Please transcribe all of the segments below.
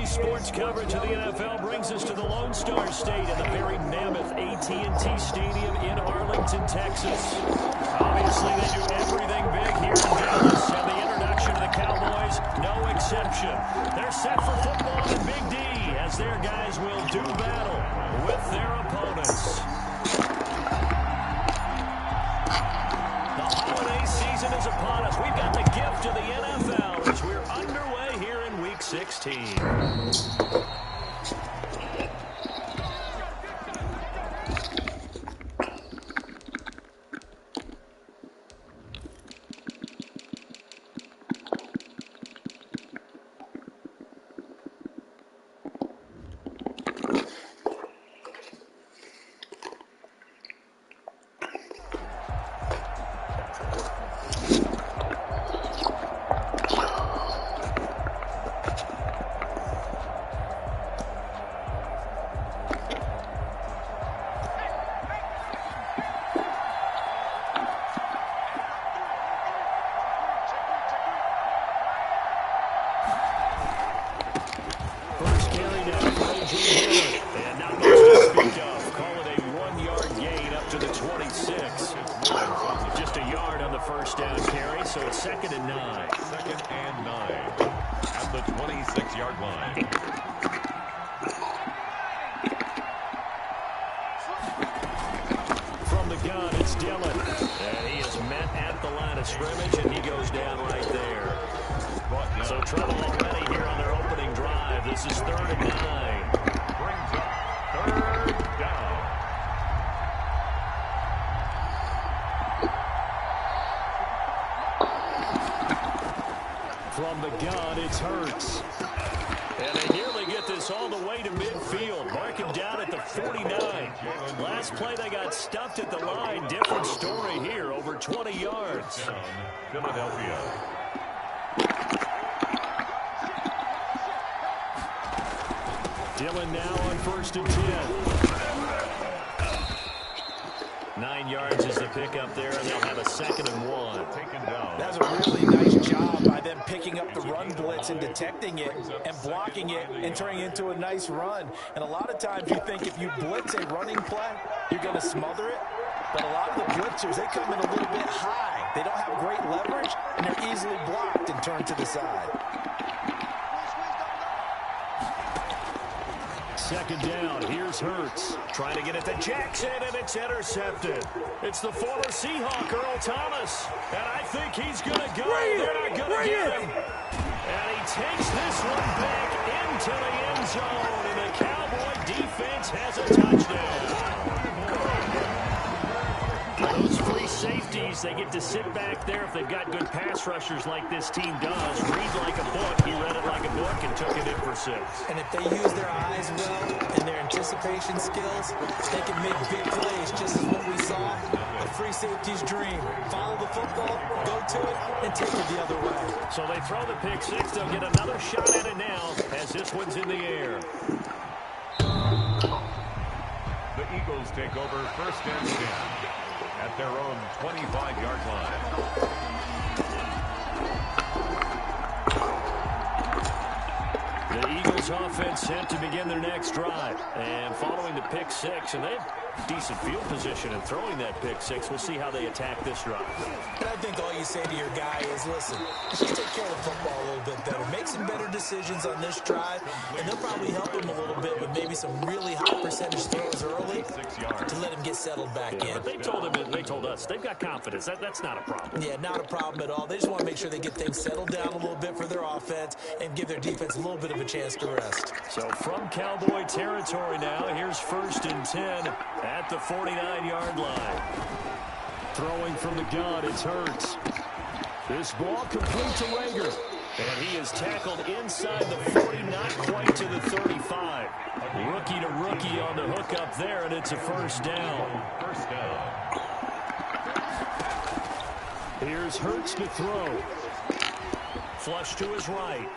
Today's sports coverage of the NFL brings us to the Lone Star State and the very mammoth AT&T Stadium in Arlington, Texas. Obviously, they do everything big here in Dallas, and the introduction of the Cowboys, no exception. They're set for football in Big D, as their guys will do battle with their opponents. The holiday season is upon us. We've got the gift of the NFL as we're underway here in Week 16. From the gun, it's Hurts. And they nearly get this all the way to midfield. Mark him down at the 49. Last play, they got stuffed at the line. Different story here, over 20 yards. Philadelphia. Dillon now on 1st and 10. 9 yards is the pickup there, and they'll have a 2nd and 1. That's a really nice job by them picking up the run blitz and detecting it and blocking it and turning it into a nice run. And a lot of times you think if you blitz a running play, you're going to smother it. But a lot of the blitzers, they come in a little bit high. They don't have great leverage, and they're easily blocked and turned to the side. 2nd down, here's Hurts. Trying to get it to Jackson, and it's intercepted. It's the former Seahawk, Earl Thomas. And I think he's going to go. They're not going to get him. And he takes this one back into the end zone, and the Cowboy defense has a touchdown. Those free safeties, they get to sit back there if they've got good pass rushers like this team does. Read like a book. He read it like a book and took it in for 6. And if they use their eyes well and their anticipation skills, they can make big plays, just as what we saw. A free safety's dream. Follow the football, go to it, and take it the other way. So they throw the pick 6. They'll get another shot at it now as this one's in the air. The Eagles take over 1st and 10. At their own 25-yard line. The Eagles offense set to begin their next drive. And following the pick 6, and they have decent field position in throwing that pick 6. We'll see how they attack this drive. And I think all you say to your guy is, listen, just take care of the football a little bit better. Make some better decisions on this drive, and they'll probably help him a little bit with maybe some really high percentage throws early to let him get settled back in. But they told him, they told us, they've got confidence. That's not a problem. Yeah, not a problem at all. They just want to make sure they get things settled down a little bit for their offense and give their defense a little bit of a chance to rest. So from Cowboy territory now, here's 1st and 10 at the 49-yard line. Throwing from the gun, it's Hurts. This ball complete to Rager. And he is tackled inside the 40, not quite to the 35. Rookie to rookie on the hook up there, and it's a 1st down. Here's Hurts to throw. Flush to his right.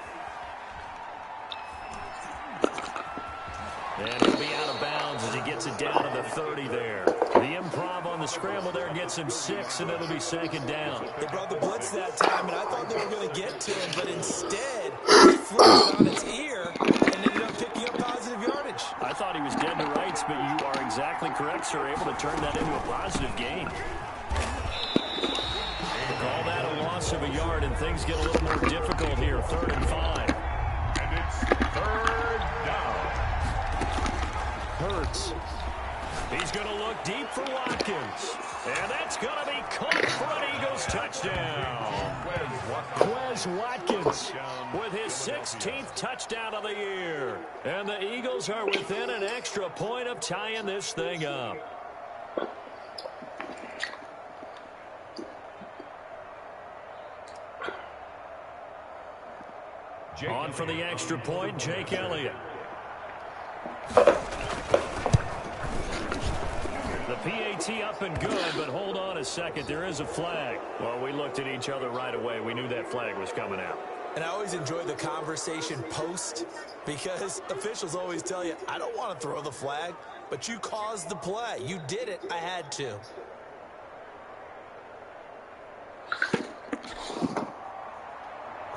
And he'll be out of bounds as he gets it down to the 30 there. The improv on the scramble there gets him 6, and it'll be 2nd down. They brought the blitz that time, and I thought they were going to get to him, but instead, he flipped it on its ear, and tricks are able to turn that into a positive gain. Call that a loss of a yard, and things get a little more difficult here. 3rd and 5. And it's 3rd down. Hurts. He's going to look deep for Watkins. And that's going to be caught for an Eagles touchdown. Quez Watkins with his 16th touchdown of the year. And the Eagles are within an extra point of tying this thing up. On for the extra point, Jake Elliott. The PAT up and good, but hold on a second. There is a flag. Well, we looked at each other right away. We knew that flag was coming out. And I always enjoy the conversation post because officials always tell you, I don't want to throw the flag, but you caused the play. You did it. I had to.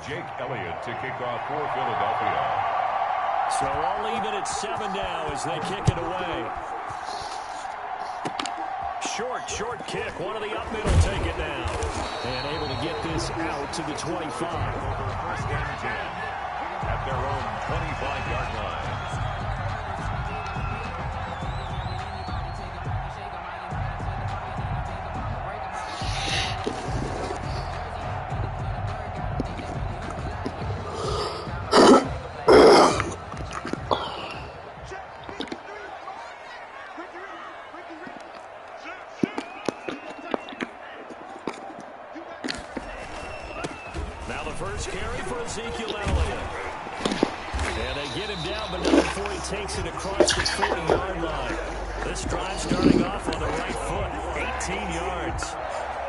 Jake Elliott to kick off for Philadelphia. So all even at 7 now as they kick it away. Short kick. One of the up middle take it now. And able to get this out to the 25. 1st and 10 at their own 25-yard line. First carry for Ezekiel Elliott. And they get him down, but not before he takes it across the 40-yard line. This drive starting off on the right foot, 18 yards.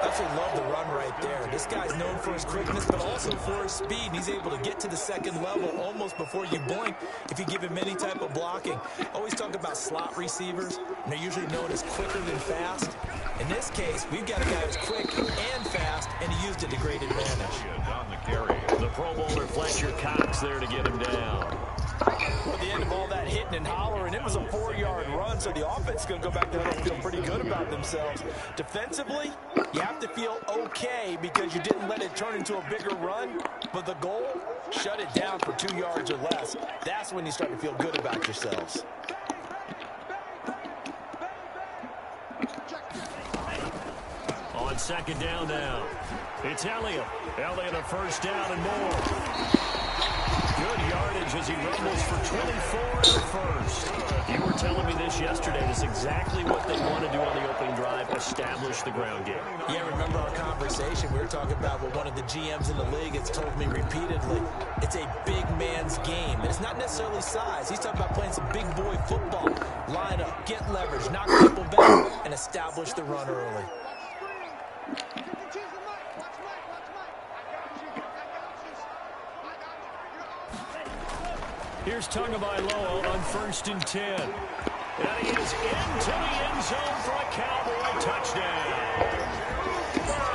Absolutely love the run right there. This guy's known for his quickness, but also for his speed. And he's able to get to the second level almost before you blink if you give him any type of blocking. Always talk about slot receivers, and they're usually known as quicker than fast. In this case, we've got a guy who's quick and fast, and he used it to great advantage. On the carry. The Pro Bowler Fletcher Cox there to get him down. At the end of all that hitting and hollering, it was a 4-yard run, so the offense is going to go back there and feel pretty good about themselves. Defensively, you have to feel okay because you didn't let it turn into a bigger run, but the goal, shut it down for 2 yards or less. That's when you start to feel good about yourselves. On 2nd down now, it's Elliott. Elliott a 1st down and more. Good yardage as he rumbles for 24 in the 1st. You were telling me this yesterday. This is exactly what they want to do on the opening drive, establish the ground game. Yeah, remember our conversation? We were talking about what one of the GMs in the league has told me repeatedly. It's a big man's game. It's not necessarily size. He's talking about playing some big boy football. Line up, get leverage, knock people back, and establish the run early. Here's Tagovailoa on 1st and 10. And he is into the end zone for a Cowboy touchdown.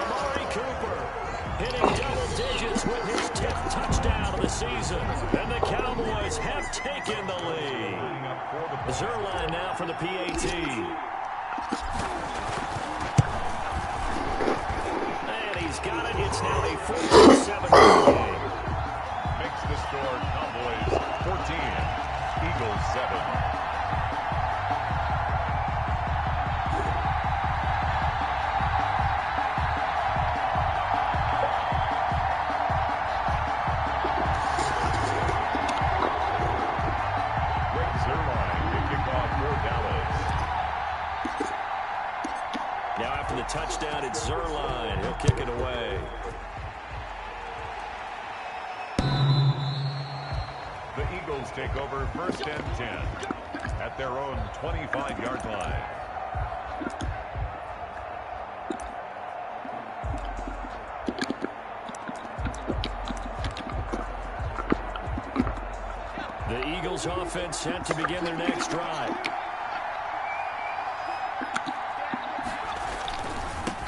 Amari Cooper hitting double digits with his 10th touchdown of the season. And the Cowboys have taken the lead. Zuerlein now for the PAT. And he's got it. It's now a 47 game. Makes the score Cowboys 14, Eagles 7. Now after the touchdown, it's Zuerlein. He'll kick it away. The Eagles take over 1st and 10 at their own 25-yard line. The Eagles offense set to begin their next drive.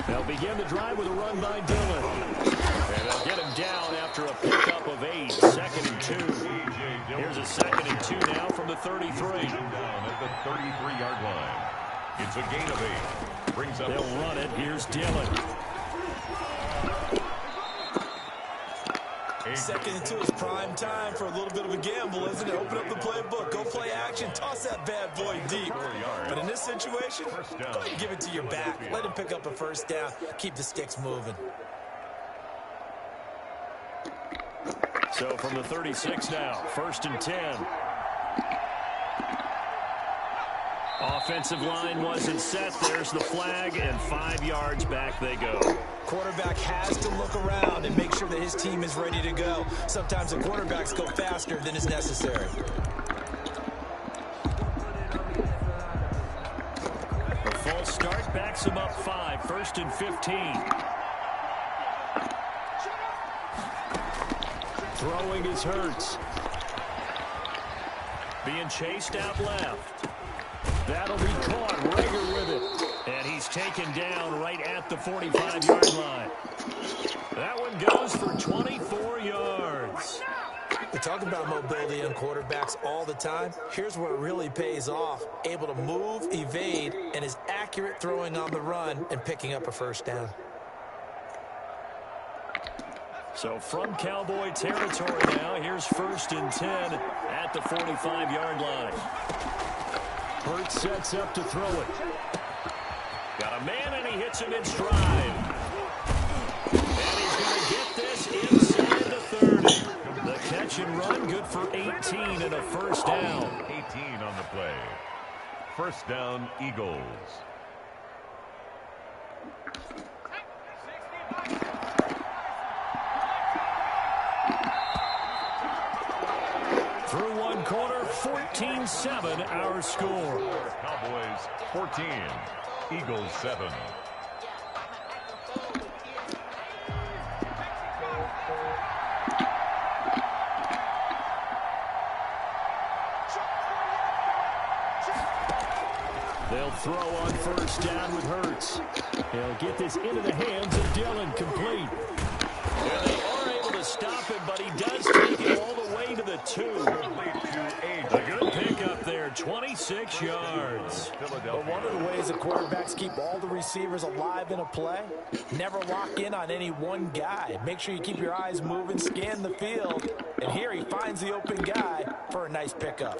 They'll begin the drive with a run by Dillon. And they'll get him down after a pickup of 8. 2nd and 2. Here's a 2nd and 2 now from the 33. Down at the 33-yard line. It's a gain of 8. Brings up. They'll run it. Here's Dillon. Second into his prime time for a little bit of a gamble, isn't it? Open up the playbook. Go play action. Toss that bad boy deep. But in this situation, go ahead and give it to your back. Let him pick up a first down. Keep the sticks moving. So from the 36 now, 1st and 10. Offensive line wasn't set. There's the flag, and 5 yards back they go. Quarterback has to look around and make sure that his team is ready to go. Sometimes the quarterbacks go faster than is necessary. The false start backs him up 5, 1st and 15. Throwing is Hurts. Being chased out left. That'll be caught. Rager with it. And he's taken down right at the 45-yard line. That one goes for 24 yards. We talk about mobility on quarterbacks all the time. Here's where it really pays off. Able to move, evade, and is accurate throwing on the run and picking up a first down. So from Cowboy territory now, here's 1st and 10 at the 45-yard line. Hurts sets up to throw it. Got a man, and he hits him in stride. And he's going to get this inside the 30. The catch and run, good for 18 and a first down. 18 on the play. First down, Eagles. Through one quarter, 14-7 our score. Cowboys 14, Eagles 7. They'll throw on first down with Hurts. He'll get this into the hands of Dillon, complete. And they are able to stop him, but he does take it all the way to the 2. A good pickup there, 26 yards. But one of the ways the quarterbacks keep all the receivers alive in a play, never lock in on any one guy. Make sure you keep your eyes moving, scan the field, and here he finds the open guy for a nice pickup.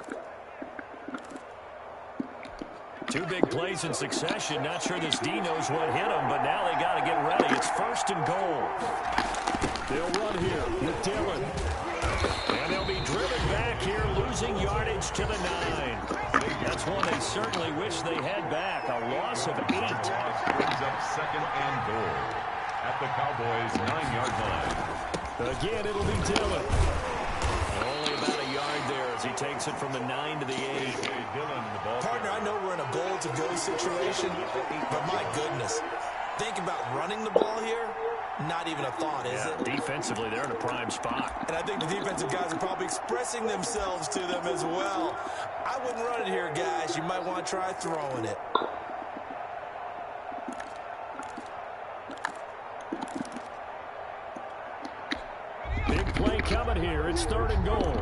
2 big plays in succession. Not sure this D knows what hit him, but now they got to get ready. It's 1st and goal. They'll run here with Dillon. And they'll be driven back here, losing yardage to the 9. That's one they certainly wish they had back. A loss of 8. Brings up 2nd and goal at the Cowboys' 9-yard line. Again, it'll be Dillon. Only about a yard there as he takes it from the 9 to the 8. Partner, I know we're in a goal-to-go situation, but my goodness, think about running the ball here. Not even a thought, is it? Defensively, they're in a prime spot. And I think the defensive guys are probably expressing themselves to them as well. I wouldn't run it here, guys. You might want to try throwing it. Big play coming here. It's 3rd and goal.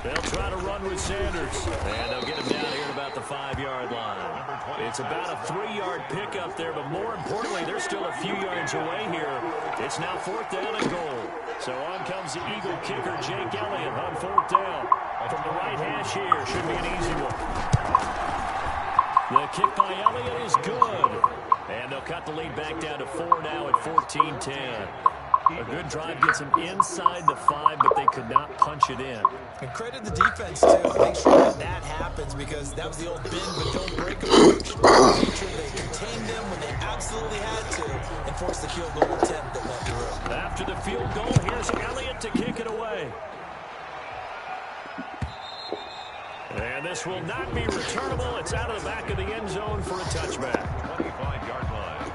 They'll try to run with Sanders. And they'll get him down here at about the 5-yard line. It's about a 3-yard pickup there, but more importantly, they're still a few yards away here. It's now 4th down and goal. So on comes the Eagle kicker, Jake Elliott, on 4th down. From the right hash here, should be an easy one. The kick by Elliott is good. And they'll cut the lead back down to 4 now at 14-10. A good drive gets them inside the 5, but they could not punch it in. And credit the defense, too. Make sure that happens because that was the old bend but don't break approach. Make sure they contained them when they absolutely had to and forced the field goal attempt that went through. After the field goal, here's Elliott to kick it away. And this will not be returnable. It's out of the back of the end zone for a touchback. 25-yard line.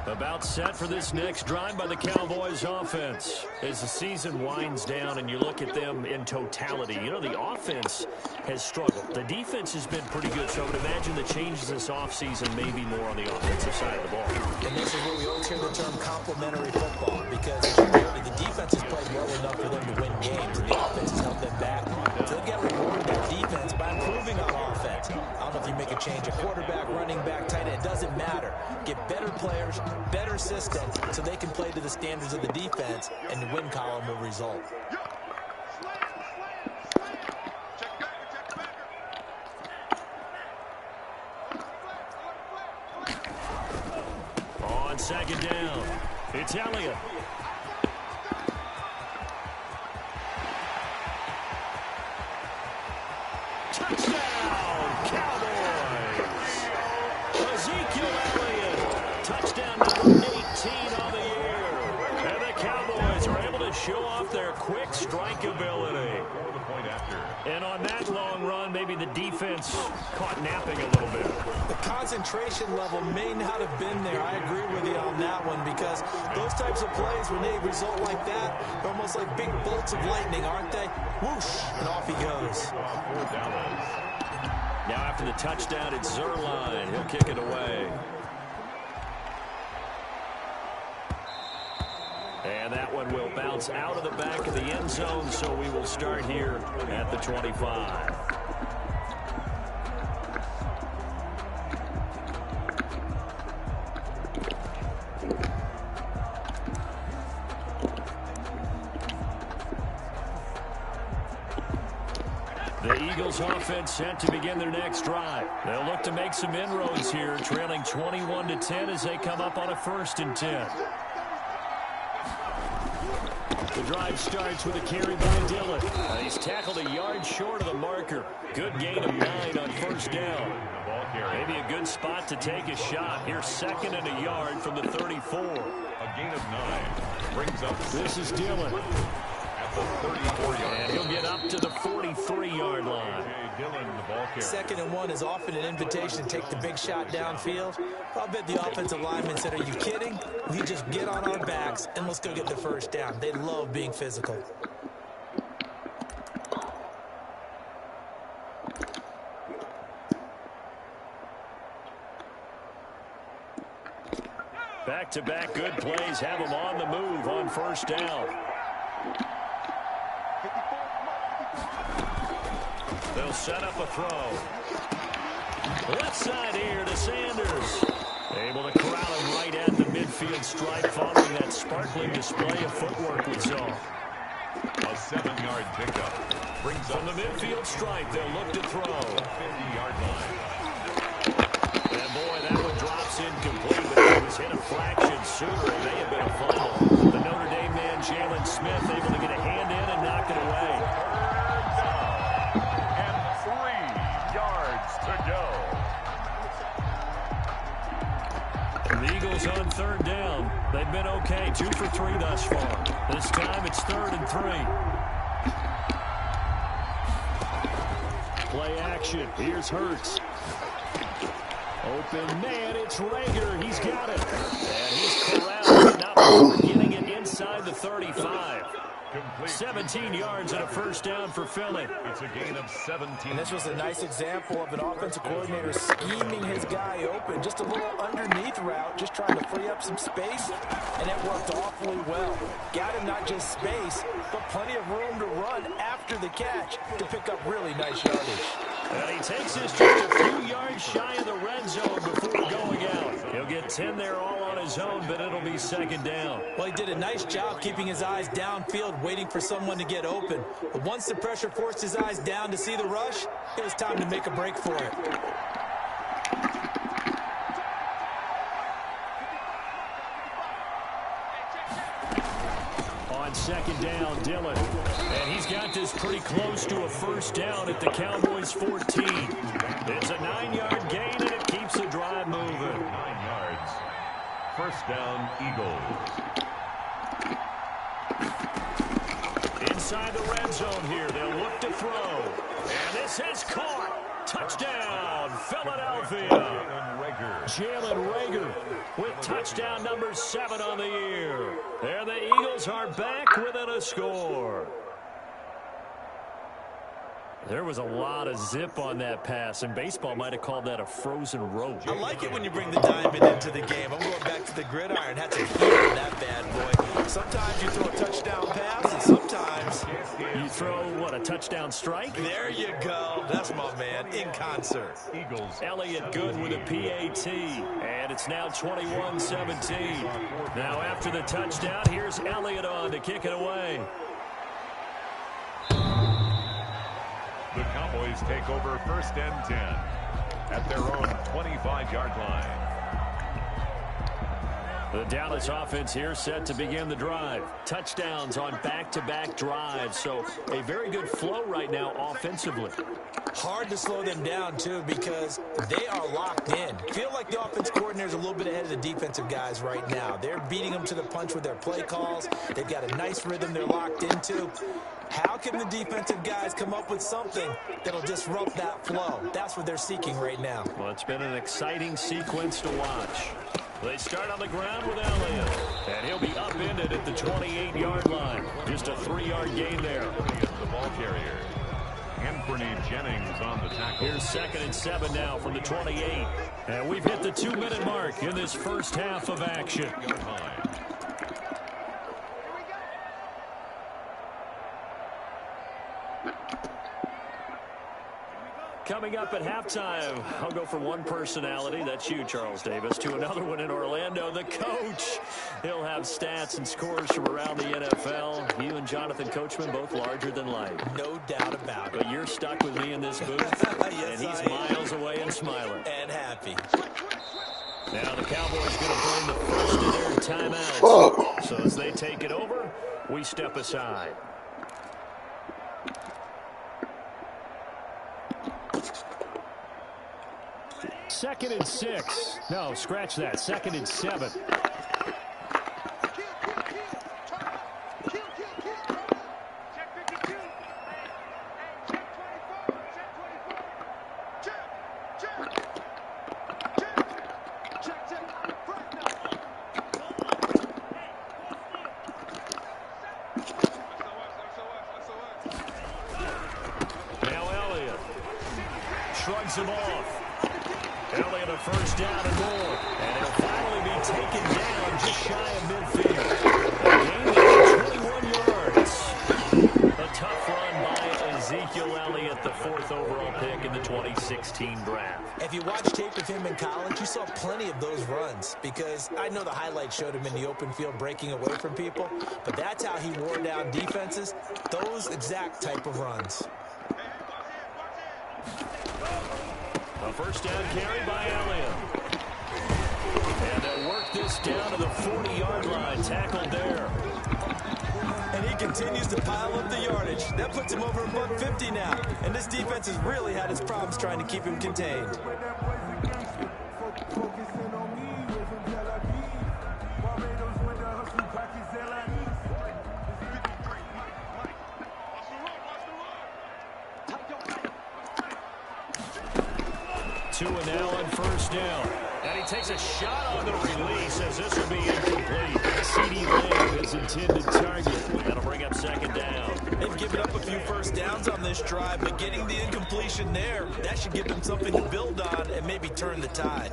About set for this next drive by the Cowboys offense. As the season winds down and you look at them in totality, you know, the offense has struggled. The defense has been pretty good, so I would imagine the changes this offseason may be more on the offensive side of the ball. And this is where we always hear the term complementary football because as you noted, the defense has played well enough for them to win games, and the offense has held them back. So they've got to reward that defense by improving on offense. I don't know if you make a change, a quarterback, running back, tight end, it doesn't matter. Get better players, better system, so they can play to the standards of the defense, and the win column will result. On second down, it's Elliott. Touchdown, Cowboys! Ezekiel Elliott, touchdown number 18 on the year. And the Cowboys are able to show off their quick strike ability. And on that long run, maybe the defense caught napping a little bit. The concentration level may not have been there. I agree with you on that one, because those types of plays, when they result like that, they're almost like big bolts of lightning, aren't they? Whoosh, and off he goes. Now after the touchdown, it's Zuerlein. He'll kick it away. And that one will bounce out of the back of the end zone, so we will start here at the 25. The Eagles offense set to begin their next drive. They'll look to make some inroads here, trailing 21-10 as they come up on a 1st and 10. The drive starts with a carry by Dillon. He's tackled a yard short of the marker. Good gain of 9 on 1st down. Maybe a good spot to take a shot. Here's 2nd and a yard from the 34. A gain of 9 brings up. This is Dillon. At the 34-yard. And he'll get up to the 43-yard line. Dillon, the ball carrier. 2nd and 1 is often an invitation to take the big shot downfield. I'll bet the offensive lineman said, "Are you kidding? We just get on our backs and let's go get the 1st down." They love being physical. Back-to-back good plays have them on the move on 1st down. They'll set up a throw. Left side here to Sanders. Able to corral him right at the midfield stripe following that sparkling display of footwork we saw. A 7-yard pickup. Brings From the midfield stripe, they'll look to throw. 50-yard line. And boy, that one drops incomplete, but it was hit a fraction sooner. It may have been a fumble. The Notre Dame man, Jalen Smith, able to get a hand in and knock it away. The Eagles on 3rd down. They've been okay, 2 for 3 thus far. This time it's 3rd and 3. Play action. Here's Hurts. Open man, it's Reagor. He's got it. And he's corralled, not before getting it inside the 35. 17 yards and a 1st down for Philly. It's a gain of 17. And this was a nice example of an offensive coordinator scheming his guy open. Just a little underneath route, just trying to free up some space, and it worked awfully well. Got him not just space, but plenty of room to run after the catch to pick up really nice yardage. And he takes this just a few yards shy of the red zone before going out. He'll get 10 there all on his own, but it'll be 2nd down. Well, he did a nice job keeping his eyes downfield, waiting for someone to get open. But once the pressure forced his eyes down to see the rush, it was time to make a break for it. On 2nd down, Dillon. And he's got this pretty close to a 1st down at the Cowboys' 14. It's a 9-yard gain, and it keeps the drive moving. 9 yards. 1st down, Eagles. Inside the red zone here, they'll look to throw. And this is caught. Touchdown, Philadelphia. Jalen Reagor with touchdown number 7 on the year. And the Eagles are back within a score. There was a lot of zip on that pass, and baseball might have called that a frozen rope. I like it when you bring the diamond into the game. I'm going back to the gridiron. Had some heat on that bad boy. Sometimes you throw a touchdown pass, and sometimes you throw, what, a touchdown strike? There you go. That's my man, in concert. Eagles. Elliott good with a PAT, and it's now 21-17. Now after the touchdown, here's Elliott on to kick it away. The Cowboys take over 1st and 10 at their own 25-yard line. The Dallas offense here set to begin the drive. Touchdowns on back-to-back drives, so a very good flow right now offensively. Hard to slow them down, too, because they are locked in. Feel like the offense coordinator's a little bit ahead of the defensive guys right now. They're beating them to the punch with their play calls. They've got a nice rhythm they're locked into. How can the defensive guys come up with something that'll disrupt that flow? That's what they're seeking right now. Well, it's been an exciting sequence to watch. They start on the ground with Elliott, and he'll be upended at the 28-yard line. Just a 3-yard gain there. The ball carrier. Anthony Jennings on the tackle. Here's 2nd and 7 now from the 28. And we've hit the 2-minute mark in this first half of action. Coming up at halftime, I'll go from one personality, that's you, Charles Davis, to another one in Orlando, the coach. He'll have stats and scores from around the NFL. You and Jonathan Coachman, both larger than life. No doubt about it. But you're stuck with me in this booth, Yes, and he's miles away and smiling. And happy. Now the Cowboys going to burn the first of their timeouts. So as they take it over, we step aside. Second and 6. No, scratch that. 2nd and 7. Now Elliott shrugs him off. Elliott a first down and more. And he'll finally be taken down just shy of midfield. A gain of 21 yards. A tough run by Ezekiel Elliott, the 4th overall pick in the 2016 draft. If you watch tape of him in college, you saw plenty of those runs because I know the highlights showed him in the open field breaking away from people, but that's how he wore down defenses, those exact type of runs. A first down carry by Elliott. And they'll work this down to the 40-yard line. Tackled there. And he continues to pile up the yardage. That puts him over above 50 now. And this defense has really had its problems trying to keep him contained. Two and now on first down. And he takes a shot on the release as this will be incomplete. CeeDee Lamb is intended target. That'll bring up 2nd down. They've given up a few first downs on this drive, but getting the incompletion there, that should give them something to build on and maybe turn the tide.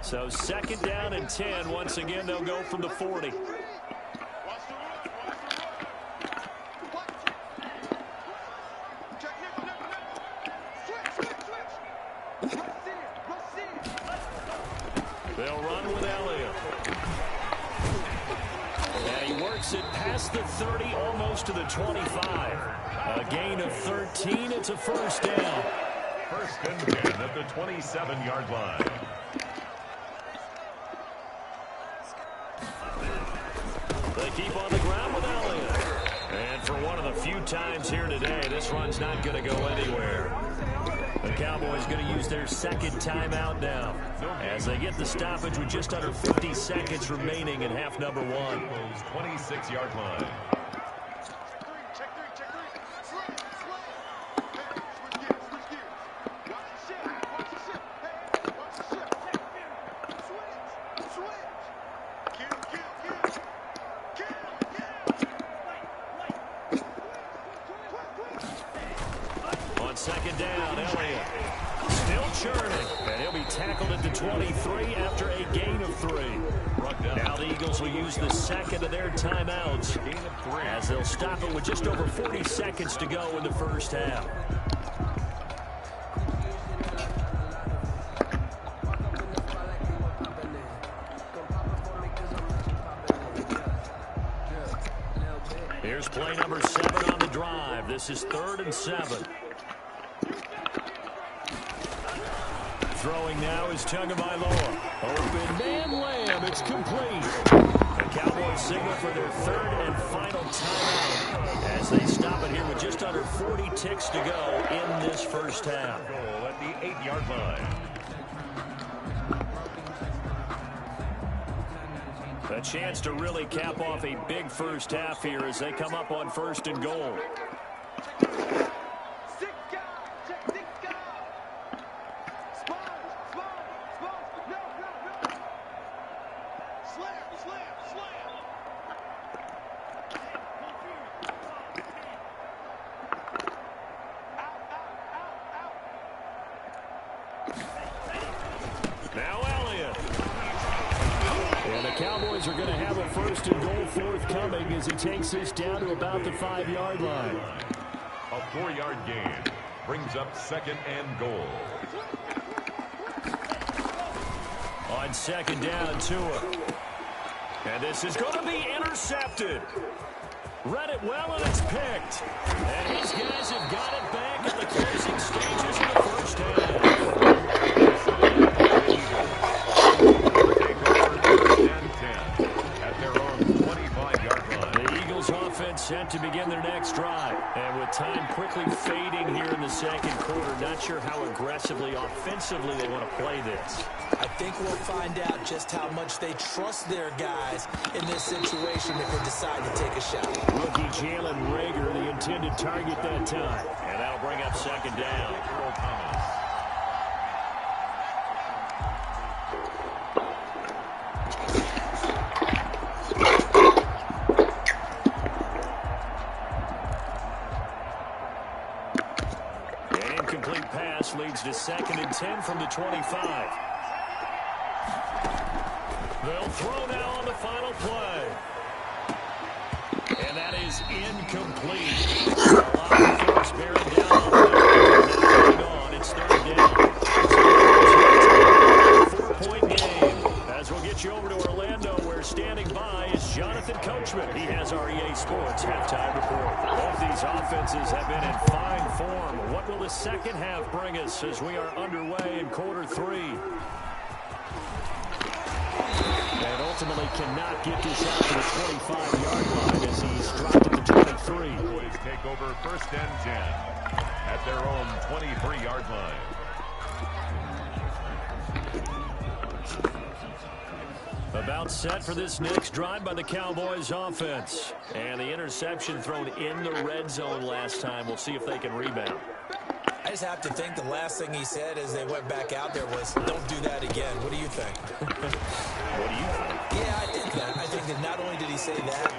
So 2nd down and 10. Once again, they'll go from the 40. They'll run with Elliott. And he works it past the 30, almost to the 25. A gain of 13. It's a first down. 1st and 10 at the 27-yard line. They keep on the ground with Elliott. And for one of the few times here today, this run's not going to go anywhere. The Cowboys going to use their 2nd timeout now as they get the stoppage with just under 50 seconds remaining in half number 1. 26-yard line. second down. Elliott still churning, and he'll be tackled at the 23 after a gain of 3. Now the Eagles will use the second of their timeouts as they'll stop it with just over 40 seconds to go in the first half. Here's play number 7 on the drive. This is 3rd and 7. Throwing now is Tagovailoa. Open man Lamb. It's complete. The Cowboys signal for their 3rd and final timeout as they stop it here with just under 40 ticks to go in this first half. Goal at the 8-yard line. A chance to really cap off a big first half here as they come up on 1st and goal. Now Elliott. And the Cowboys are going to have a 1st and goal forthcoming as he takes this down to about the 5-yard line. A 4-yard gain brings up 2nd and goal. On 2nd down, Tua. And this is going to be intercepted. Read it well, and it's picked. And his guys have got it back in the closing stages of the first half. Set to begin their next drive. And with time quickly fading here in the 2nd quarter, not sure how aggressively, offensively they want to play this. I think we'll find out just how much they trust their guys in this situation if they decide to take a shot. Rookie Jalen Reagor, the intended target that time. And that'll bring up 2nd down. Earl Thomas. Leads to 2nd and 10 from the 25. They'll throw now on the final play. And that is incomplete. A lot of force bearing down on that. Now on. It's 3rd down. It's a 4-point game. As we'll get you over to Orlando, where standing by is Jonathan Coachman. He has our EA Sports halftime report. Both these offenses have been in fine form. What will the second half bring us as we are underway in quarter 3? And ultimately cannot get this out to the 25-yard line as he's dropped at the 23. Boys take over 1st and 10 at their own 23-yard line. About set for this next drive by the Cowboys offense. And the interception thrown in the red zone last time. We'll see if they can rebound. I just have to think the last thing he said as they went back out there was, don't do that again. What do you think? What do you think? Yeah, I think that. I think that not only did he say that,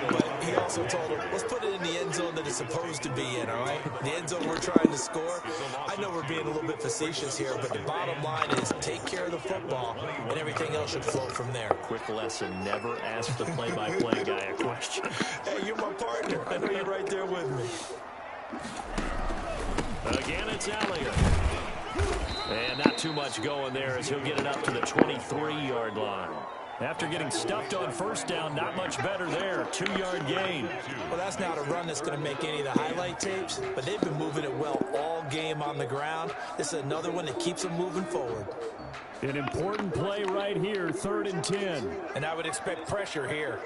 but he also told him, let's put it in the end zone that it's supposed to be in, all right? The end zone we're trying to score. I know we're being a little bit facetious here, but the bottom line is take care of the football, and everything else should flow from there. Quick lesson, never ask the play-by-play guy a question. Hey, you're my partner. I know you're right there with me. Again, it's Elliott. And not too much going there as he'll get it up to the 23-yard line. After getting stuffed on 1st down, not much better there. 2-yard gain. Well, that's not a run that's going to make any of the highlight tapes, but they've been moving it well all game on the ground. This is another one that keeps them moving forward. An important play right here, 3rd and 10. And I would expect pressure here.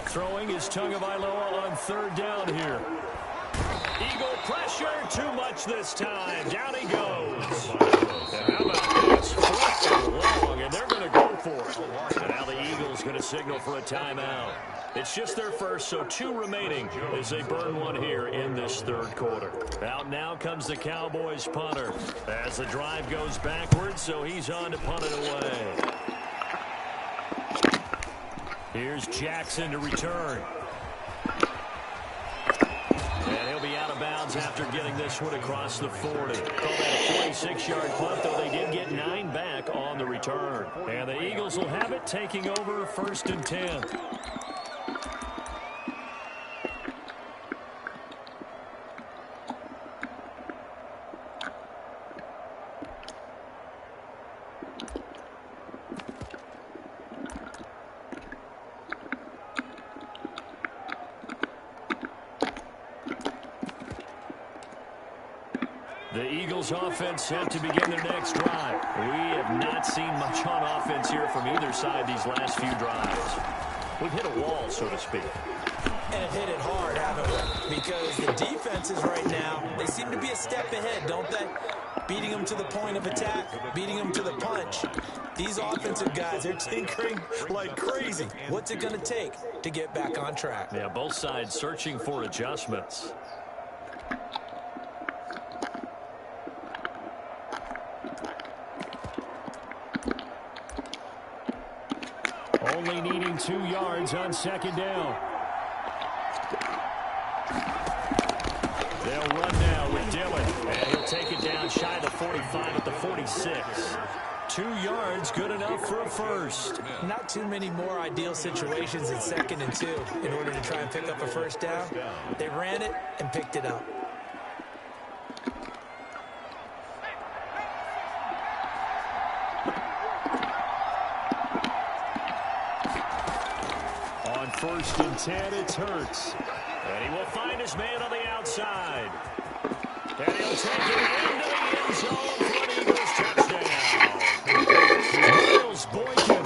Throwing is Tagovailoa on 3rd down here. Eagle pressure, too much this time. Down he goes. And how about this? 4th and long, and they're going to go for it. And now the Eagles going to signal for a timeout. It's just their first, so 2 remaining as they burn one here in this 3rd quarter. Out now comes the Cowboys punter as the drive goes backwards, so he's on to punt it away. Here's Jackson to return. And he'll be out of bounds after getting this one across the 40. Call that a 46-yard punt, though they did get 9 back on the return. And the Eagles will have it, taking over 1st and 10. The Eagles offense set to begin their next drive. We have not seen much on offense here from either side these last few drives. We've hit a wall, so to speak. And have hit it hard, haven't we? Because the defenses right now, they seem to be a step ahead, don't they? Beating them to the point of attack, beating them to the punch. These offensive guys, they're tinkering like crazy. What's it going to take to get back on track? Yeah, both sides searching for adjustments. Only needing 2 yards on 2nd down. They'll run now with Dillon. And he'll take it down shy of the 45 at the 46. 2 yards, good enough for a first. Not too many more ideal situations in 2nd and 2 in order to try and pick up a first down. They ran it and picked it up. On 1st and 10, it's Hurts. And he will find his man on the outside. And he'll take it into the end zone for an Eagles touchdown. Miles Boykin,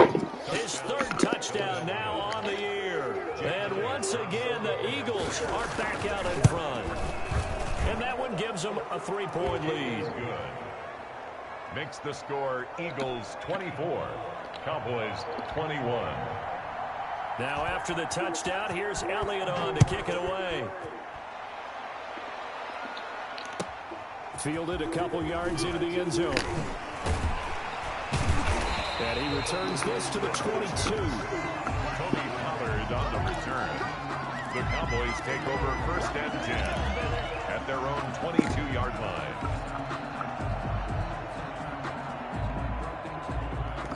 his 3rd touchdown now on the year. And once again, the Eagles are back out in front. And that one gives them a 3-point lead. Good. Makes the score Eagles 24, Cowboys 21. Now after the touchdown, here's Elliott on to kick it away. Fielded a couple yards into the end zone. And he returns this to the 22. Tony Pollard on the return. The Cowboys take over 1st and 10 at their own 22-yard line.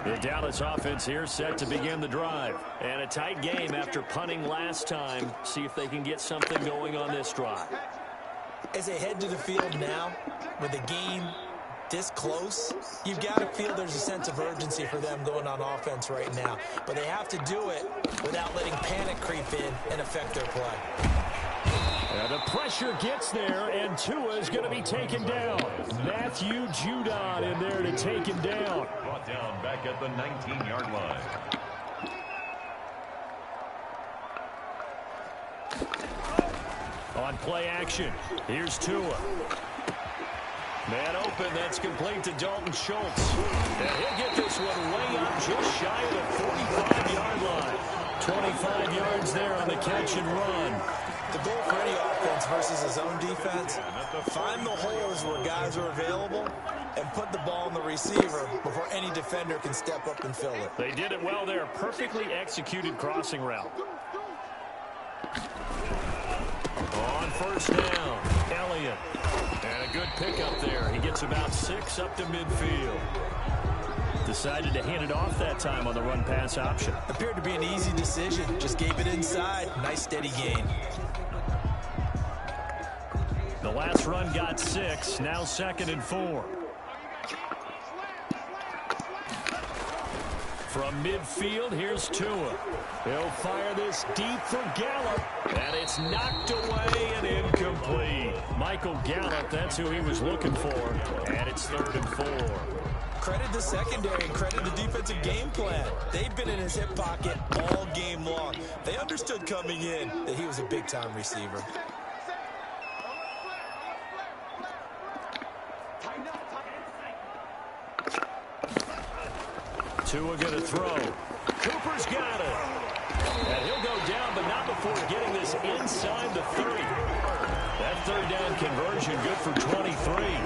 The Dallas offense here set to begin the drive. And a tight game after punting last time. See if they can get something going on this drive. As they head to the field now, with the game this close, you've got to feel there's a sense of urgency for them going on offense right now. But they have to do it without letting panic creep in and affect their play. And the pressure gets there, and Tua is going to be taken down. Matthew Judon in there to take him down. Brought down back at the 19-yard line. On play action, here's Tua. Man open, that's complete to Dalton Schultz. And he'll get this one way up just shy of the 45-yard line. 25 yards there on the catch and run. The goal for any offense versus his own defense, find the holes where guys are available and put the ball on the receiver before any defender can step up and fill it. They did it well there. Perfectly executed crossing route. On 1st down, Elliott. And a good pickup there. He gets about 6 up to midfield. Decided to hand it off that time on the run-pass option. Appeared to be an easy decision. Just gave it inside. Nice steady gain. The last run got 6. Now 2nd and 4. From midfield, here's Tua. He'll fire this deep for Gallup. And it's knocked away and incomplete. Michael Gallup, that's who he was looking for. And it's 3rd and 4. Credit the secondary and credit the defensive game plan. They've been in his hip pocket all game long. They understood coming in that he was a big-time receiver. Tua going to throw. Cooper's got it. And he'll go down, but not before getting this inside the 30. That 3rd down conversion good for 23.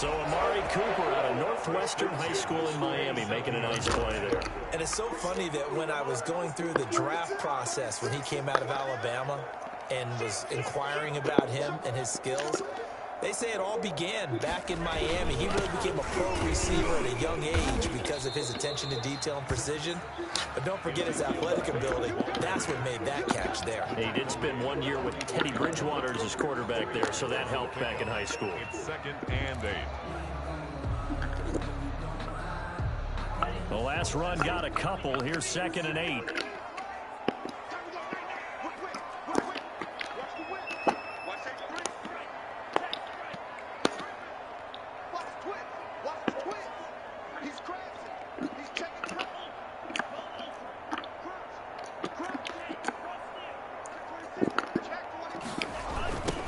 So Amari Cooper out of Northwestern High School in Miami making a nice play there. And it's so funny that when I was going through the draft process when he came out of Alabama and was inquiring about him and his skills, they say it all began back in Miami. He really became a pro receiver at a young age because of his attention to detail and precision. But don't forget his athletic ability. That's what made that catch there. He did spend 1 year with Teddy Bridgewater as his quarterback there, so that helped back in high school. It's 2nd and 8. The last run got a couple. Here's 2nd and 8.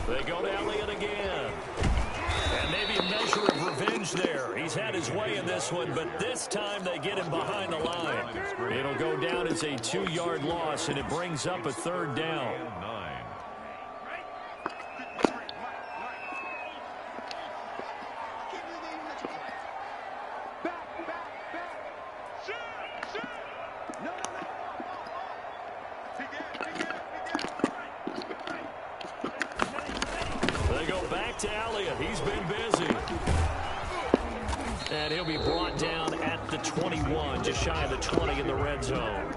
They go to Elliott again. And maybe a measure of revenge there. He's had his way in this one, but this time they get him behind the line. It'll go down as a 2-yard loss, and it brings up a 3rd down. They go back to Elliott. He's been busy. And he'll be brought down at the 21, just shy of the 20 in the red zone.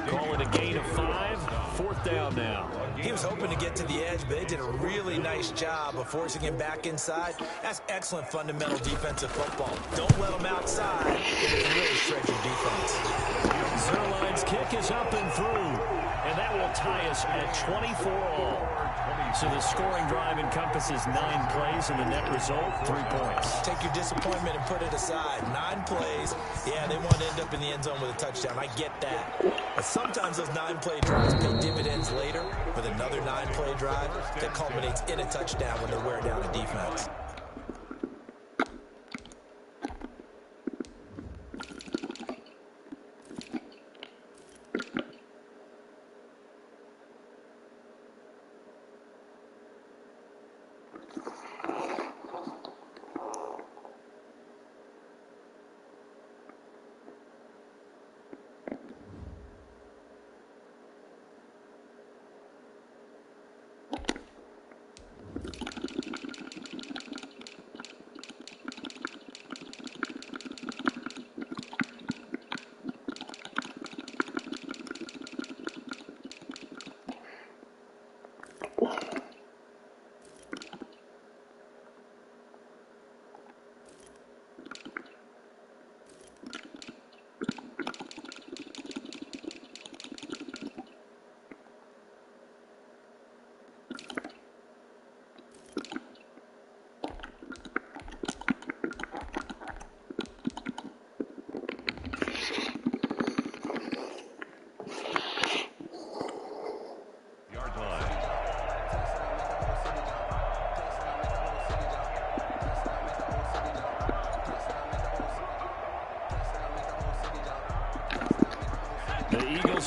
Call it a gain of 5, 4th down now. He was hoping to get to the edge, but they did a really nice job of forcing him back inside. That's excellent fundamental defensive football. Don't let him outside. It will really shred your defense. Zuerlein's kick is up and through, and that will tie us at 24 all. So the scoring drive encompasses 9 plays, and the net result, 3 points. Take your disappointment and put it aside. 9 plays. Yeah, they want to end up in the end zone with a touchdown. I get that. But sometimes those 9-play drives pay dividends later with another 9-play drive that culminates in a touchdown when they wear down a defense.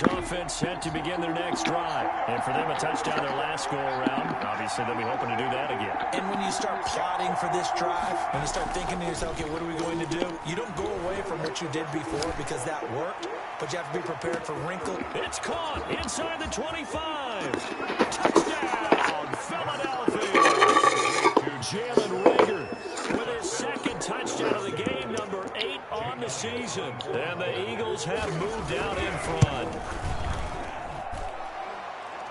Offense set to begin their next drive. And for them, a touchdown their last go-around. Obviously, they'll be hoping to do that again. And when you start plotting for this drive, when you start thinking to yourself, okay, what are we going to do? You don't go away from what you did before because that worked, but you have to be prepared for wrinkle. It's caught inside the 25. Touchdown, Philadelphia. Jalen Reagor with his 2nd touchdown of the game, number 8 on the season. And the Eagles have moved out in front.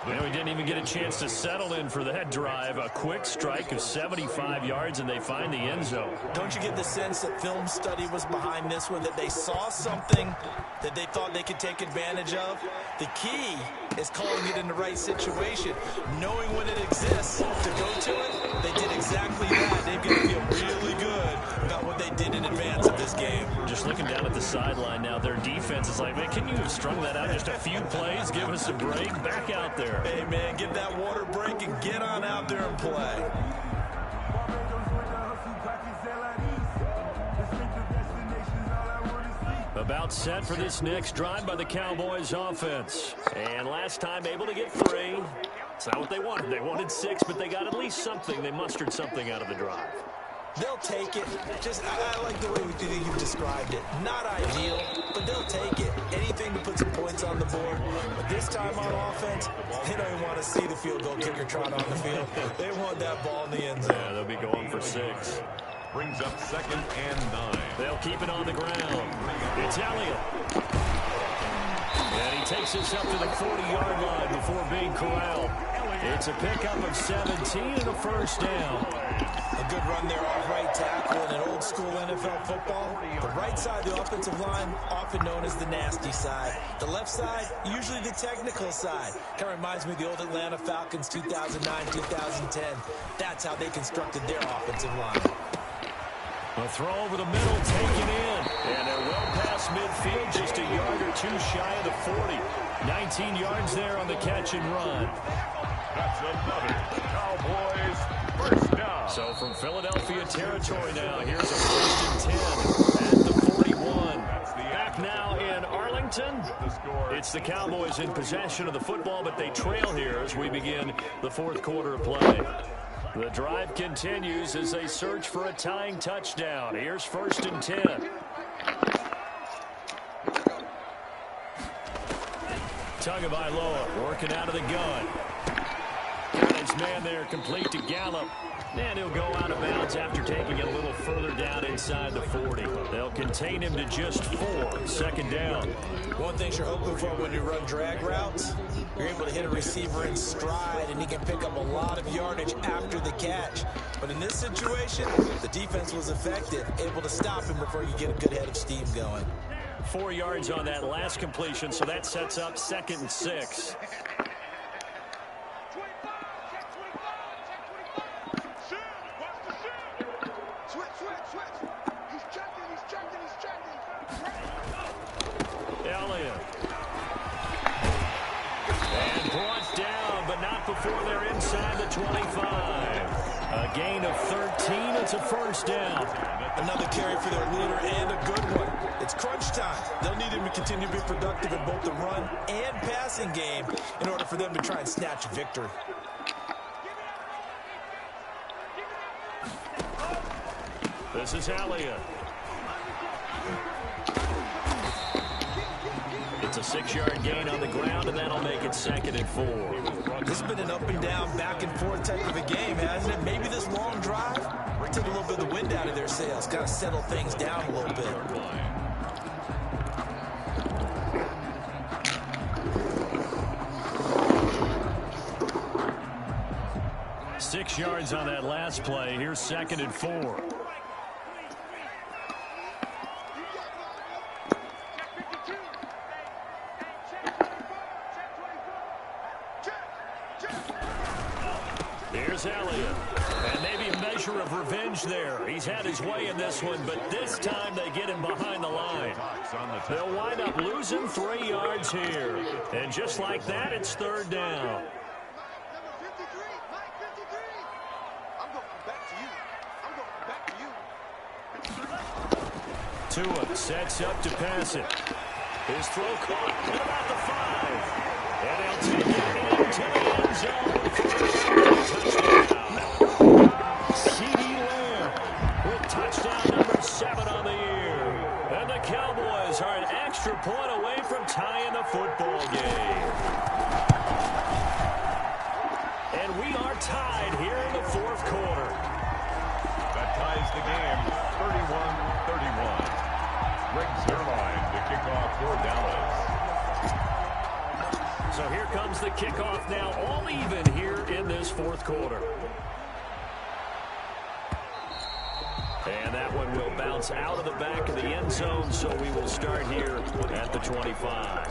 And we didn't even get a chance to settle in for that drive. A quick strike of 75 yards, and they find the end zone. Don't you get the sense that film study was behind this one, that they saw something that they thought they could take advantage of? The key is calling it in the right situation, knowing when it exists to go to it. They did exactly that. They've got to feel really good about what they did in advance of this game. Just looking down at the sideline now, their defense is like, man, can you have strung that out just a few plays? Give us a break. Back out there. Hey, man, give that water break and get on out there and play. About set for this next drive by the Cowboys offense. And last time able to get 3. It's not what they wanted. They wanted 6, but they got at least something. They mustered something out of the drive. They'll take it. I like the way you've described it. Not ideal, but they'll take it. Anything to put some points on the board. But this time on offense, they don't even want to see the field goal kicker trot on the field. They want that ball in the end zone. Yeah, they'll be going for 6. Brings up 2nd and 9. They'll keep it on the ground. It's Elliott. And he takes us up to the 40-yard line before being corralled. It's a pickup of 17 and a first down. A good run there off right tackle in an old-school NFL football. The right side of the offensive line, often known as the nasty side. The left side, usually the technical side. Kind of reminds me of the old Atlanta Falcons 2009-2010. That's how they constructed their offensive line. A throw over the middle, taken in. And they're well past midfield, just a yard or 2 shy of the 40. 19 yards there on the catch and run. That's another Cowboys first down. So from Philadelphia territory now, here's a 1st and 10 at the 41. Back now in Arlington. It's the Cowboys in possession of the football, but they trail here as we begin the 4th quarter of play. The drive continues as they search for a tying touchdown. Here's 1st and 10. Tagovailoa working out of the gun. Got his man there complete to Gallup. And he'll go out of bounds after taking it a little further down inside the 40. They'll contain him to just 4. 2nd down. One thing you're hoping for when you run drag routes, you're able to hit a receiver in stride, and he can pick up a lot of yardage after the catch. But in this situation, the defense was effective, able to stop him before you get a good head of steam going. 4 yards on that last completion, so that sets up 2nd and 6. Elliott. And brought down, but not before they're inside the 25. A gain of 13. It's a first down. Another carry for their leader and a good one. It's crunch time. They'll need him to continue to be productive in both the run and passing game in order for them to try and snatch victory. This is Elliott. It's a 6-yard gain on the ground, and that'll make it 2nd and 4. This has been an up and down, back and forth type of a game, hasn't it? Maybe this long drive took a little bit of the wind out of their sails, kind of settled things down a little bit. 6 yards on that last play. Here's 2nd and 4. Here's Elliott. And maybe a measure of revenge there. He's had his way in this one, but this time they get him behind the line. They'll wind up losing 3 yards here. And just like that, it's 3rd down. Tua sets up to pass it. His throw caught at about the 5. And they'll take it into the end zone for a touchdown. CeeDee Lamb with touchdown number 7 on the year. And the Cowboys are an extra point away from tying the football game. And we are tied here in the 4th quarter. That ties the game 31-31. Greg Zuerlein to kick off for Dallas. So here comes the kickoff now, all even here in this 4th quarter. And that one will bounce out of the back of the end zone, so we will start here at the 25.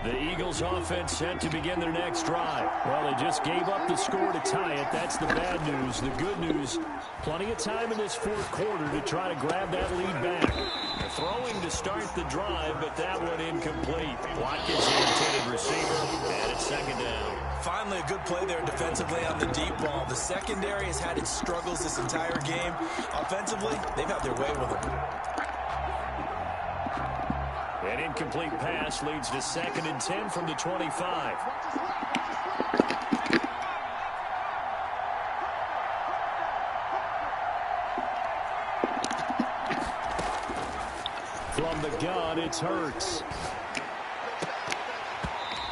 The Eagles offense set to begin their next drive. Well, they just gave up the score to tie it. That's the bad news. The good news, plenty of time in this 4th quarter to try to grab that lead back. They're throwing to start the drive, but that one incomplete. Watkins, the intended receiver, and it's 2nd down. Finally, a good play there defensively on the deep ball. The secondary has had its struggles this entire game. Offensively, they've had their way with them. An incomplete pass leads to 2nd and 10 from the 25. From the gun, it's Hurts.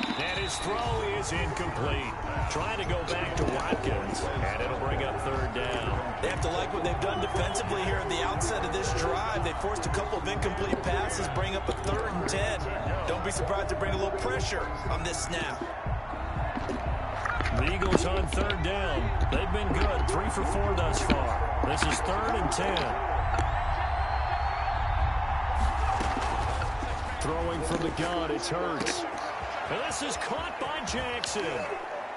And his throw is incomplete. Trying to go back to Watkins, and it'll bring up 3rd down. They have to like what they've done defensively here at the outset of this drive. They forced a couple of incomplete passes, bring up a 3rd and 10. Don't be surprised to bring a little pressure on this snap. The Eagles on 3rd down. They've been good, 3 for 4 thus far. This is 3rd and 10. Throwing from the gun, it's Hurts. And this is caught by Jackson.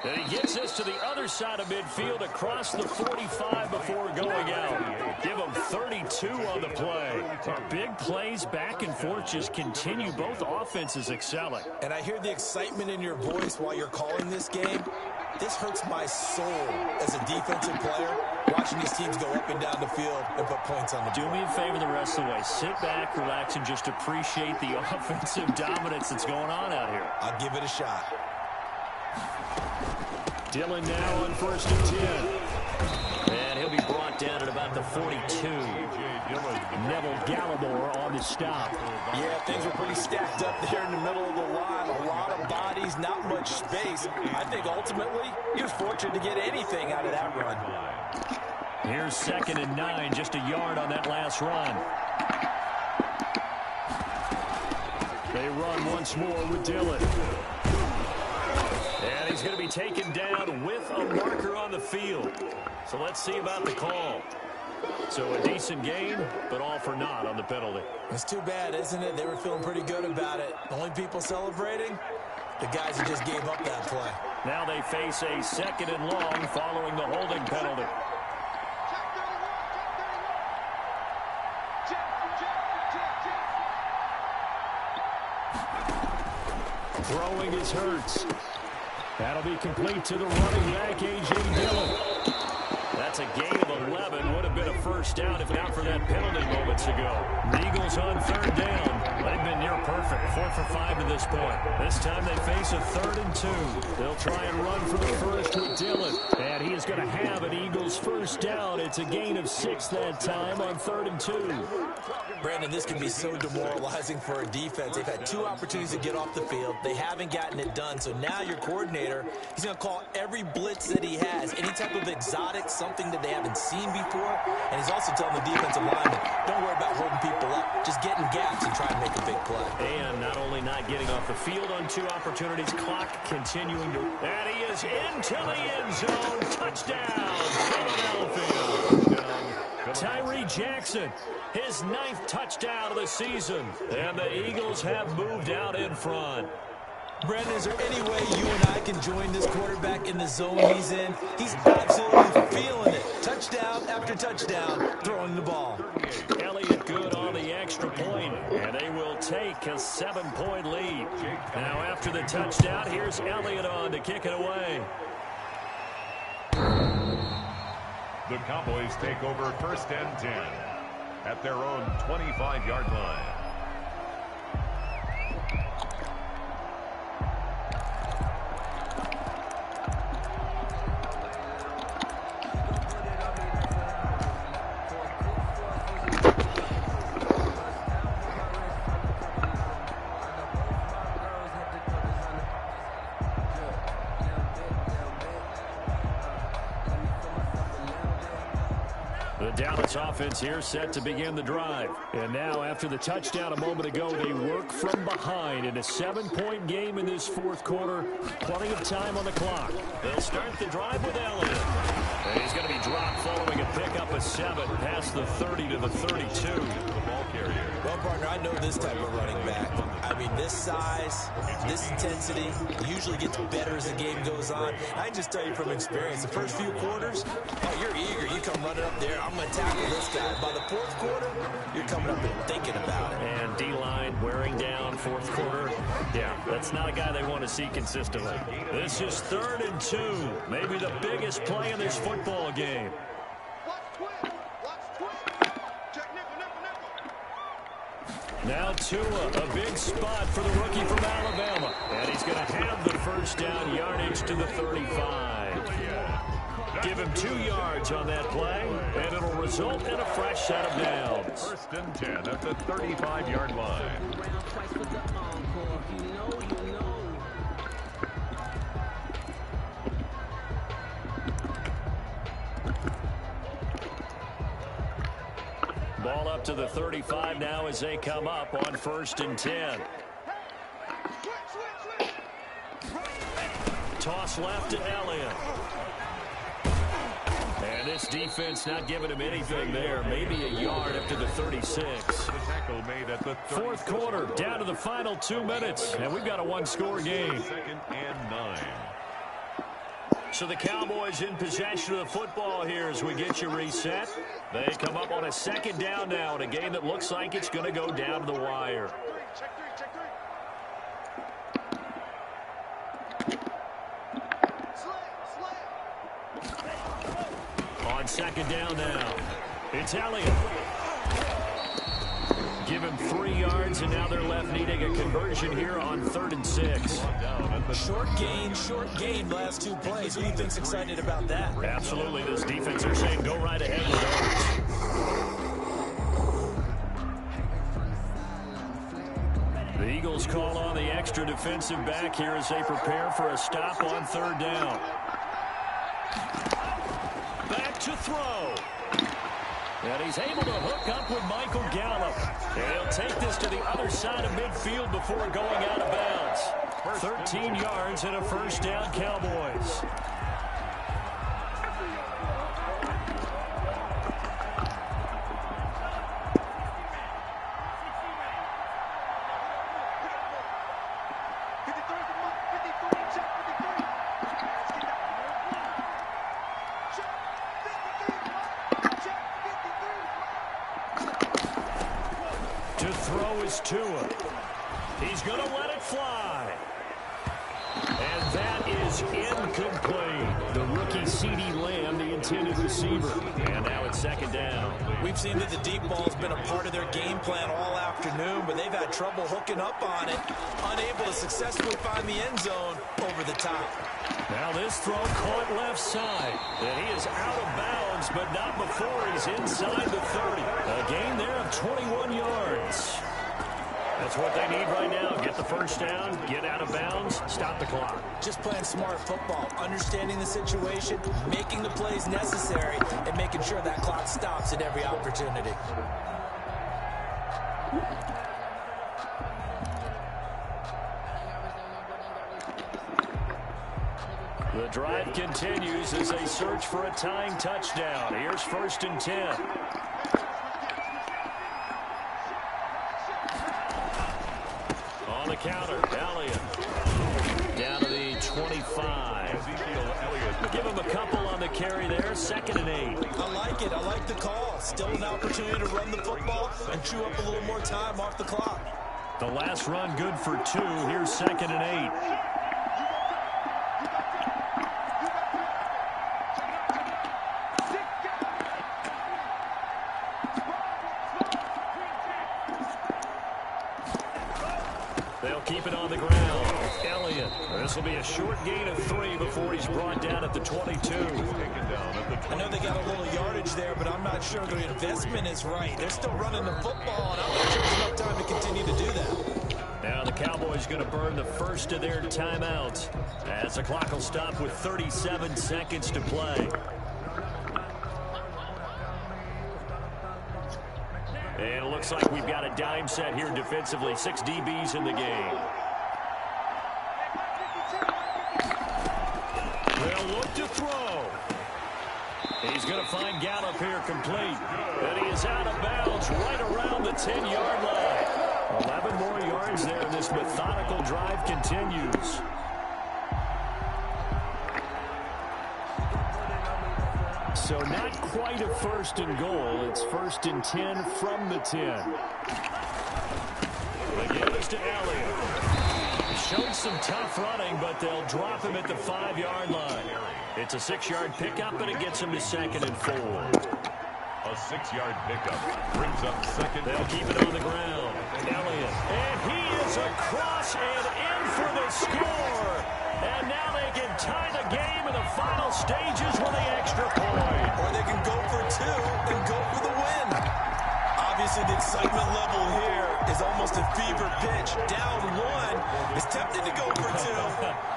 And he gets this to the other side of midfield across the 45 before going out. Give him 32 on the play. Big plays back and forth just continue. Both offenses excelling. And I hear the excitement in your voice while you're calling this game. This hurts my soul as a defensive player, watching these teams go up and down the field and put points on the board. Do me a favor the rest of the way. Sit back, relax, and just appreciate the offensive dominance that's going on out here. I'll give it a shot. Dillon now on 1st and 10. And he'll be brought down at about the 42. Neville Gallimore on the stop. Yeah, things were pretty stacked up there in the middle of the line. A lot of bodies, not much space. I think ultimately he was fortunate to get anything out of that run. Here's 2nd and 9, just a yard on that last run. They run once more with Dillon. And he's going to be taken down with a marker on the field. So let's see about the call. So a decent game, but all for naught on the penalty. It's too bad, isn't it? They were feeling pretty good about it. The only people celebrating, the guys who just gave up that play. Now they face a 2nd and long following the holding penalty. Throwing is Hurts. That'll be complete to the running back, A.J. Dillon. That's a gain of 11. Would have been a first down if not for that penalty moments ago. The Eagles on 3rd down. They've been near perfect. 4 for 5 to this point. This time they face a 3rd and 2. They'll try and run for the first with Dillon. And he is going to have an Eagles first down. It's a gain of 6 that time on 3rd and 2. Brandon, this can be so demoralizing for a defense. They've had 2 opportunities to get off the field. They haven't gotten it done. So now your coordinator, he's going to call every blitz that he has, any type of exotic, something that they haven't seen before. And he's also telling the defensive lineman, don't worry about holding people up. Just get in gaps and try to make a big play. And not only not getting off the field on 2 opportunities, clock continuing to... And he is into the end zone. Touchdown, Philadelphia. Tyree Jackson, his 9th touchdown of the season. And the Eagles have moved out in front. Brandon, is there any way you and I can join this quarterback in the zone he's in? He's absolutely feeling it. Touchdown after touchdown, throwing the ball. Elliott good on the extra point, and they will take a 7-point lead. Now after the touchdown, here's Elliott on to kick it away. The Cowboys take over 1st and 10 at their own 25-yard line. Dallas offense here set to begin the drive. And now after the touchdown a moment ago, they work from behind in a 7-point game in this 4th quarter. Plenty of time on the clock. They'll start the drive with Elliott. And he's going to be dropped following a pickup of 7 past the 30 to the 32. The ball carrier. Well, partner, I know this type of running back. I mean, this size, this intensity usually gets better as the game goes on. I can just tell you from experience, the first few quarters, oh, you're eager. You come running up there, I'm going to tackle this guy. By the fourth quarter, you're coming up and thinking about it. And D-line wearing down fourth quarter. Yeah, that's not a guy they want to see consistently. This is 3rd and 2. Maybe the biggest play in this football game. Now Tua, a big spot for the rookie from Alabama. And he's going to have the first down yardage to the 35. Give him 2 yards on that play, and it'll result in a fresh set of downs. 1st and 10 at the 35-yard line. Ball up to the 35 now as they come up on 1st and 10. Toss left to Elliott. And this defense not giving him anything there. Maybe a yard up to the 36. The tackle made at the 4th quarter, down to the final 2 minutes. And we've got a one-score game. 2nd and 9. So the Cowboys in possession of the football here as we get you reset. They come up on a 2nd down now in a game that looks like it's going to go down to the wire. On 2nd down now, it's Elliott. Give him 3 yards, and now they're left needing a conversion here on 3rd and 6. Short gain, last 2 plays. Who do you think's excited about that? Absolutely. This defense, they're saying go right ahead with ours. The Eagles call on the extra defensive back here as they prepare for a stop on 3rd down. Back to throw. And he's able to hook up with Michael Gallup. And he'll take this to the other side of midfield before going out of bounds. 13 yards and a first down, Cowboys. To throw is Tua. He's going to let it fly. And that is incomplete. The rookie CeeDee Lamb, the intended receiver. And now it's 2nd down. We've seen that the deep ball's been a part of their game plan all afternoon, but they've had trouble hooking up on it, unable to successfully find the end zone over the top. Now this throw caught left side. And he is out of bounds, but not before he's inside the 30. A gain there of 21 yards. That's what they need right now. Get the first down, get out of bounds, stop the clock. Just playing smart football, understanding the situation, making the plays necessary, and making sure that clock stops at every opportunity. The drive continues as they search for a tying touchdown. Here's 1st and 10. On the counter, Elliott. Down to the 25. Give him a couple on the carry there. 2nd and 8. I like it. I like the call. Still an opportunity to run the football and chew up a little more time off the clock. The last run good for 2. Here's 2nd and 8. They'll keep it on the ground. Elliott. This will be a short gain of 3 before he's brought down at the 22. I know they got a little yardage there, but I'm not sure their investment is right. They're still running the football, and I'm not sure there's enough time to continue to do that. Now the Cowboys going to burn the first of their timeouts as the clock will stop with 37 seconds to play. And it looks like we've got a dime set here defensively. 6 DBs in the game. They'll look to throw. He's going to find Gallup here complete. And he is out of bounds right around the 10-yard line. 11 more yards there. This methodical drive continues. So not quite a 1st and goal. It's 1st and 10 from the 10. They give this to Elliott. He showed some tough running, but they'll drop him at the 5-yard line. It's a 6-yard pickup, and it gets him to 2nd and 4. A 6-yard pickup brings up 2nd. They'll keep it on the ground. Elliott. And he is across and in for the score. And now they can tie the game in the final stages with the extra point. Or they can go for 2 and go for the win. Obviously, the excitement level here is almost a fever pitch. Down 1 is tempted to go for 2.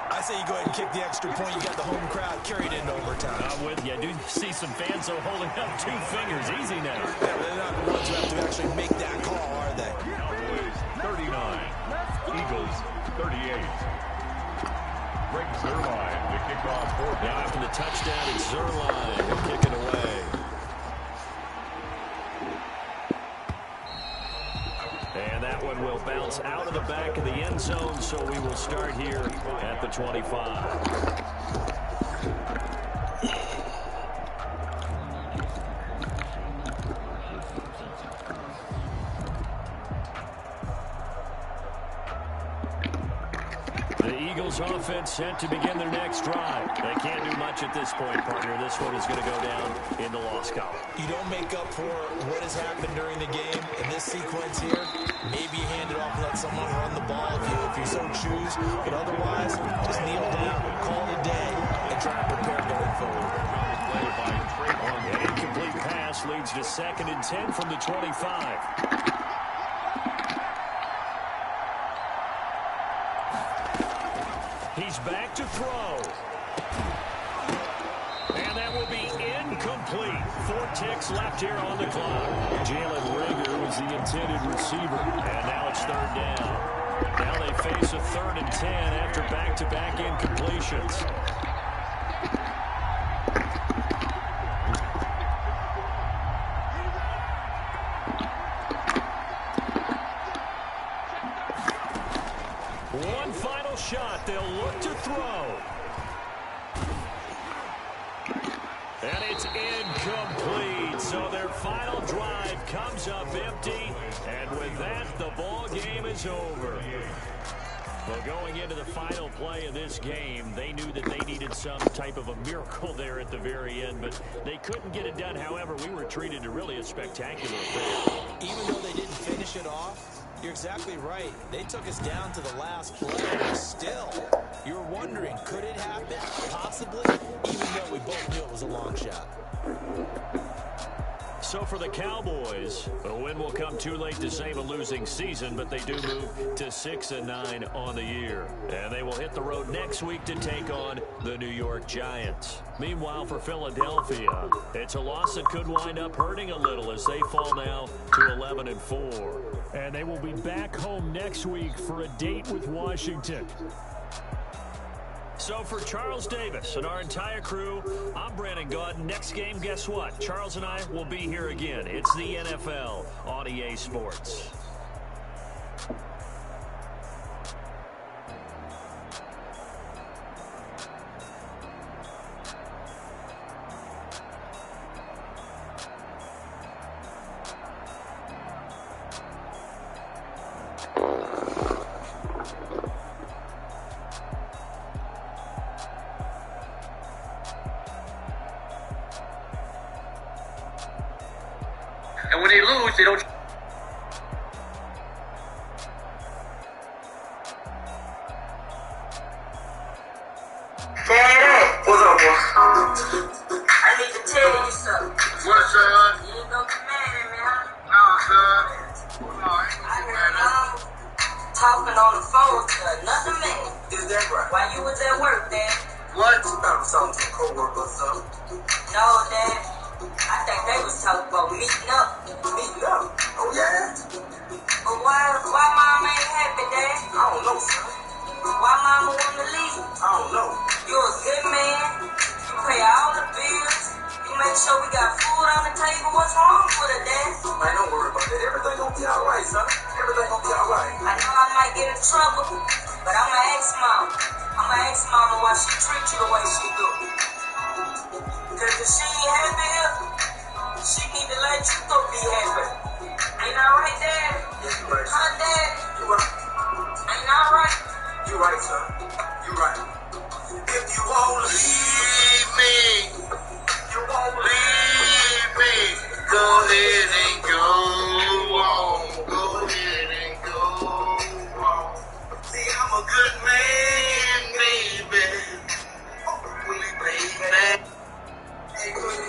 I say you go ahead and kick the extra point. You got the home crowd carried into overtime. I'm with you. I do see some fans holding up 2 fingers. Easy now. Yeah, they're not the ones who have to actually make that call, are they? Cowboys 39, Eagles 38. Greg Zuerlein to kick off for now after the touchdown, it's Zuerlein kicking away. And that one will bounce out of the back of the end zone, so we will start here at the 25. Offense set to begin their next drive. They can't do much at this point, partner. This one is going to go down in the loss column. You don't make up for what has happened during the game. In this sequence here, maybe you hand it off and let someone run the ball if you so choose. But otherwise, just kneel down, call it a day, and try and prepare going forward. An incomplete pass leads to 2nd and 10 from the 25. He's back to throw. And that will be incomplete. 4 ticks left here on the clock. Jalen Reagor was the intended receiver. And now it's 3rd down. Now they face a 3rd and 10 after back-to-back incompletions. One final shot. They'll look to throw. And it's incomplete. So their final drive comes up empty. And with that, the ball game is over. Well, going into the final play of this game, they knew that they needed some type of a miracle there at the very end, but they couldn't get it done. However, we were treated to really a spectacular affair. Even though they didn't finish it off, you're exactly right. They took us down to the last play. Still, you're wondering, could it happen? Possibly, even though we both knew it was a long shot. So for the Cowboys, a win will come too late to save a losing season, but they do move to 6-9 on the year. And they will hit the road next week to take on the New York Giants. Meanwhile, for Philadelphia, it's a loss that could wind up hurting a little as they fall now to 11-4. And they will be back home next week for a date with Washington. So for Charles Davis and our entire crew, I'm Brandon Gaudin. Next game, guess what? Charles and I will be here again. It's the NFL on EA Sports. And when they lose, they don't. Dad, what's up, boy? I need to tell you something. What, son? You ain't gonna get mad at me, huh? No, son. No, I ain't I gonna heard get mad Mom talking on the phone to another man. Is that right? While you was at work, Dad. What? I was talking to a co-worker or something. No, Dad. I think they was talking about meeting up. Meeting up? Oh, yeah? But why Mom ain't happy, Dad? I don't know, son. Why Mama wanna leave? I don't know. You a good man. You pay all the bills. You make sure she treat you the way she do. Because if she ain't happy here, she need to let you go be happy. Ain't that right, Dad? Yes, you right. Huh, Dad? You right. Ain't that right? You right, son. You right. If you won't leave me, you won't leave me. Go ahead and go on. Go ahead and go on. See, I'm a good man, baby. Really, baby. Hey, good.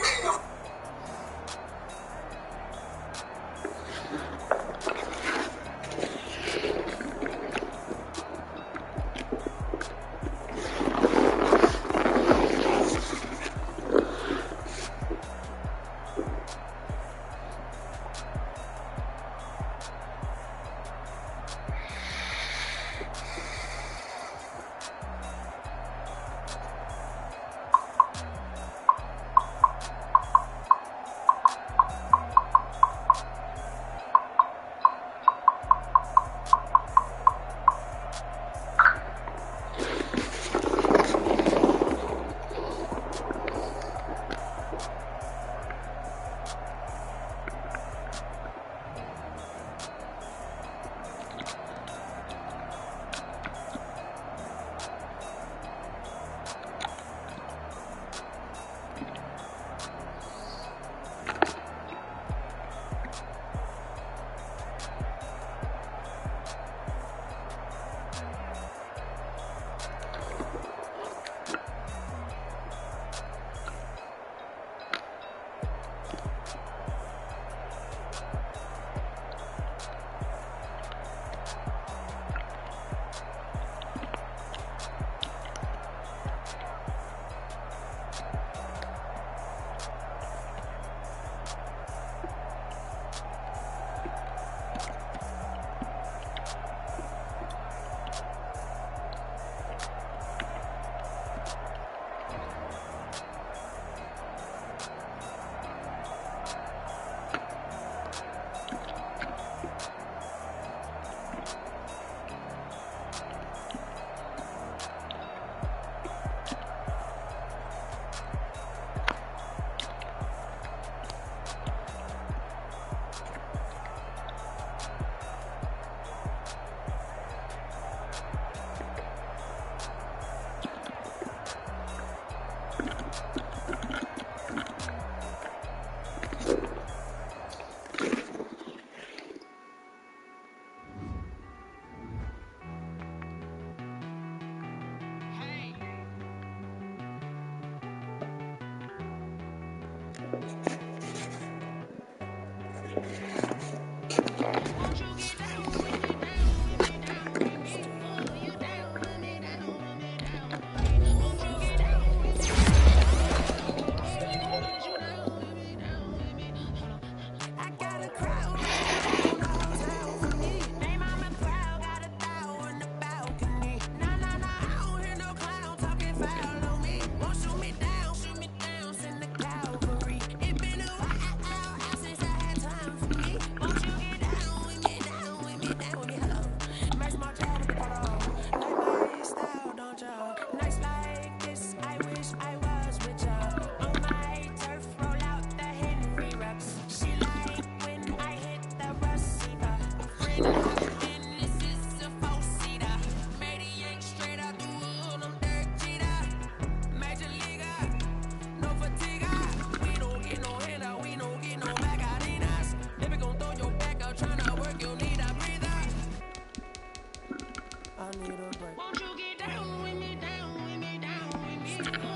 Won't you get down with me, down with me, down with me?